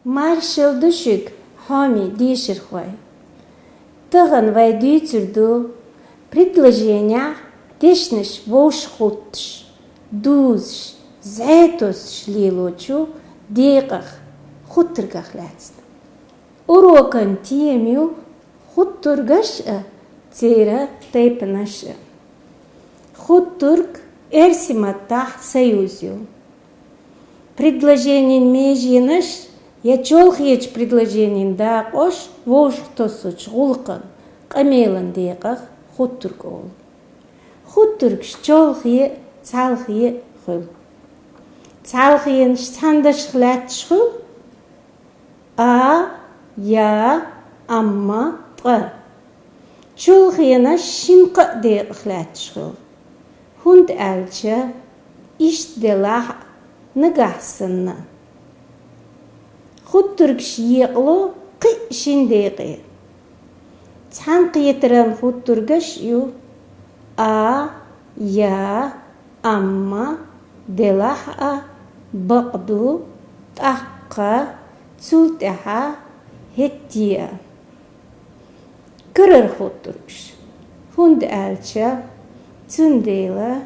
Маршал düşük хами дишерхвай. Таган вайдюцерду предложения дешнеш вошхутш, дузш, зайтос шлилочу, деках, хуттергах лацт. Урокан темю хуттургаш цера тайпнаш. Хуттург эрсиматах союзю. Предложение межинаш я чолхиеч предложение да кош вошхтосуч гулкан камелан деках хуттург ол. Хуттург чолхие цалхие хул. Цалхиен сандаш хлатш хул. А я амма т. Чолхиена шинка дек хлатш хул. Хунд алча ишделах нагасна. Хуттургш еqlo qi шиндеqi. Цанqieтран хуттургаш ю а я амма делаха бaqdu тaqqa цултаха хеттия. Кырыр хуттургш. Хунд алча цундела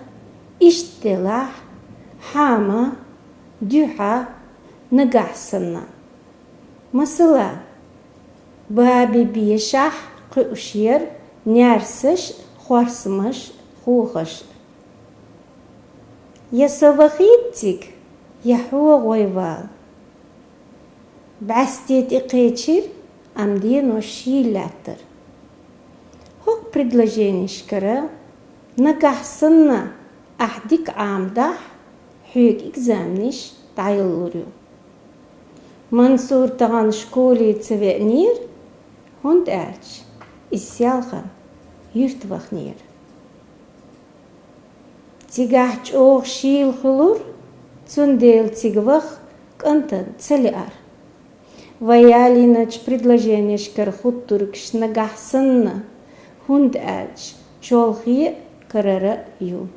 иштелах хама дюха нагасна. Масала баби бишах қушер нярсыш хварсмыш хухыш. Ясавахиттик яхуа гойвал. Бастет иқечир амдино шилатыр. Хук предложенишкара нагасна ахдик амдах хук экзамниш тайлурю. Мансур таган школе цевенир, хунд арч, исялхан, юртвахнир. Тигач ох шил хулур, цундел тигвах, кантан целиар. Ваялинач предложенишкар хуттургш нагасанна, хунд арч, чолхи карара ю.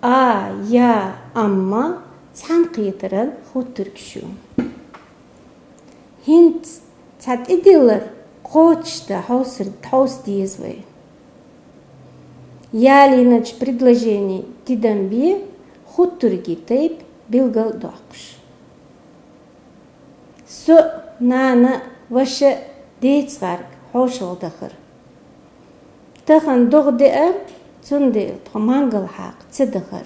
А я амма цанқитран хуттургшу. Хинт цат идиллер хочта хаус диезвай. Ялинач предложений тидамби хуттурги тейп билгал дохш. Со нана ваша дейцгарг хошолдахыр. Тахан догдеар цундел тхамангал хaq цедахыр.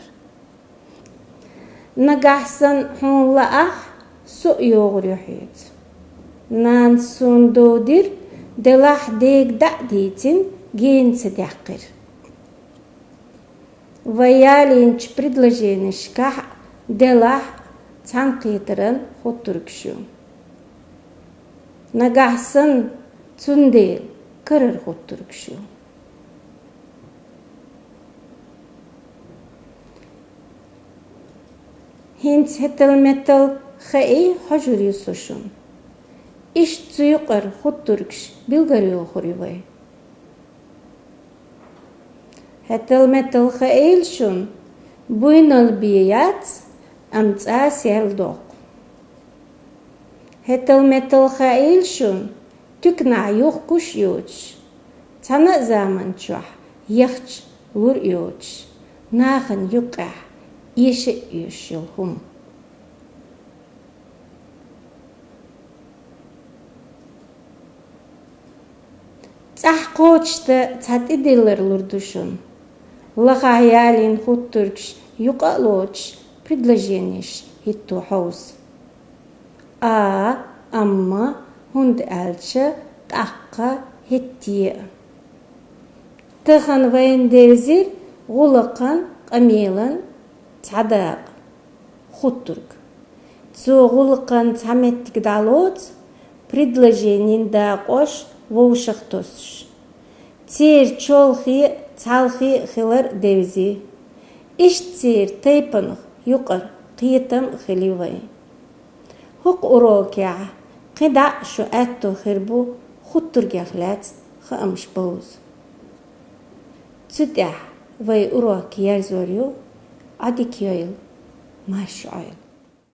Нагахсан хунлаах со йогрюхиц. Нан сундодир делах дег дадитин генце дякир. Ваялинч предложенишка делах цанқитран хуттургшу. Нагахсан цундел кырыр хуттургшу. Хинц хетел хай хажури сушун. Иш цуюқар хуттургш билгарио хуривай. Хетел хаил шун буйнал бияц амца серлдоқ. Хетел хаил шун тюкна юх куш юч. Цана заман чуах яхч лур юч. Нахан юқах ише юшил хум. Цахкочта цат идиллер лурдушун. Лагаялин хуттургш юқалоч предложениш хитту хаус. А амма хунд алча таққа хиттия. Тахан вайндерзир гулақан камелан цадақ хуттург. Цо гулақан цаметтик далоц предложенин да кош вошахтосш. Цер чолхи цалхи хилар девзи. Иш цер тайпанх юқар қиетам хиливай. Хук урокя қида шу атто хирбу хуттургяхлац خامش بوز تدع وي أروك يرزوريو عدي كيويل ما شعيل